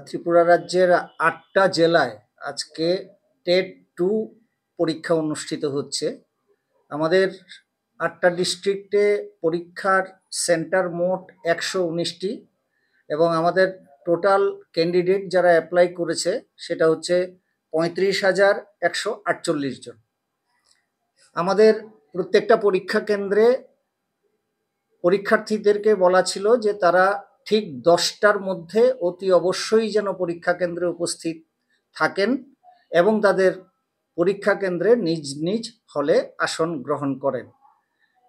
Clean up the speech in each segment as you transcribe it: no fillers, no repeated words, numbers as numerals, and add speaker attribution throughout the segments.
Speaker 1: ত্রিপুরা রাজ্যের ৮টা জেলায় আজকে টেট 2 পরীক্ষা অনুষ্ঠিত হচ্ছে। আমাদের ৮টা ডিস্ট্রিক্টে পরীক্ষার সেন্টার মোট ১১৯টি এবং আমাদের টোটাল ক্যান্ডিডেট যারা অ্যাপ্লাই করেছে সেটা হচ্ছে ৩৫,১৪৮ জন। আমাদের প্রত্যেকটা পরীক্ষা কেন্দ্রে পরীক্ষার্থীদেরকে বলা ছিল যে তারা ঠিক 10টার মধ্যে অতি অবশ্যই যেন পরীক্ষা কেন্দ্রে উপস্থিত থাকেন এবং তাদের পরীক্ষা কেন্দ্রে নিজ নিজ হলে আসন গ্রহণ করেন।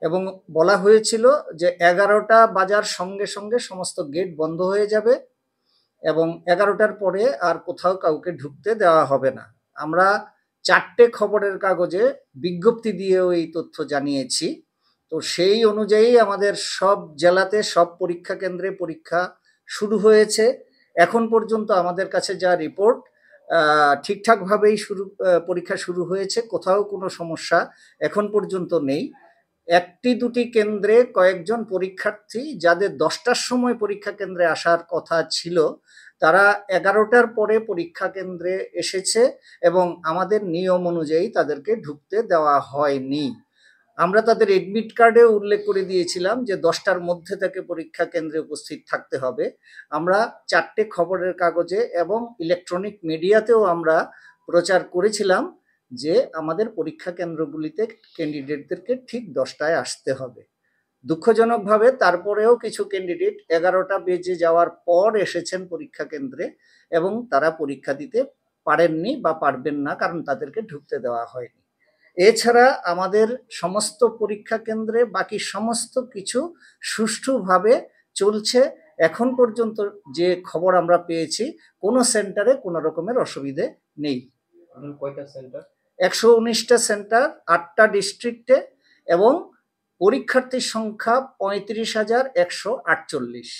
Speaker 1: এবং বলা হয়েছিল যে 11টা বাজার সঙ্গে সঙ্গে সমস্ত গেট বন্ধ হয়ে যাবে এবং 11টার পরে আর কোথাও কাউকে ঢুকতে দেওয়া হবে না। আমরা 4টে খবরের কাগজে বিজ্ঞপ্তি দিয়েও এই তথ্য জানিয়েছি। তো সেই অনুযায়ী আমাদের সব জেলাতে সব পরীক্ষা কেন্দ্রে পরীক্ষা শুরু হয়েছে। এখন পর্যন্ত আমাদের কাছে যা রিপোর্ট ঠিকঠাকভাবেই পরীক্ষা শুরু হয়েছে, কোথাও কোনো সমস্যা এখন পর্যন্ত নেই। 1-2টি কেন্দ্রে কয়েকজন পরীক্ষার্থী যাদের 10টার সময় পরীক্ষা কেন্দ্রে আসার কথা ছিল তারা 11টার পরে পরীক্ষা কেন্দ্রে এসেছে এবং আমাদের নিয়ম অনুযায়ী তাদেরকে ঢুকতে দেওয়া হয়নি। আমরা তাদের এডমিট কার্ডেও উল্লেখ করে দিয়েছিলাম যে 10টার মধ্যে থেকে পরীক্ষা কেন্দ্রে উপস্থিত থাকতে হবে। আমরা 4টে খবরের কাগজে এবং ইলেকট্রনিক মিডিয়াতেও আমরা প্রচার করেছিলাম যে আমাদের পরীক্ষা কেন্দ্রগুলিতে ক্যান্ডিডেটদেরকে ঠিক 10টায় আসতে হবে। দুঃখজনকভাবে তারপরেও কিছু ক্যান্ডিডেট 11টা বেজে যাওয়ার পর এসেছেন পরীক্ষা কেন্দ্রে এবং তারা পরীক্ষা দিতে পারেননি বা পারবেন না, কারণ তাদেরকে ঢুকতে দেওয়া হয়নি। এছাড়া আমাদের সমস্ত পরীক্ষা কেন্দ্রে বাকি সমস্ত কিছু সুষ্ঠুভাবে চলছে। এখন পর্যন্ত যে খবর আমরা পেয়েছি কোনো সেন্টারে কোনো রকমের অসুবিধে নেই।
Speaker 2: কয়টা সেন্টার?
Speaker 1: 119টা সেন্টার 8টা ডিস্ট্রিক্টে এবং পরীক্ষার্থীর সংখ্যা 35,148।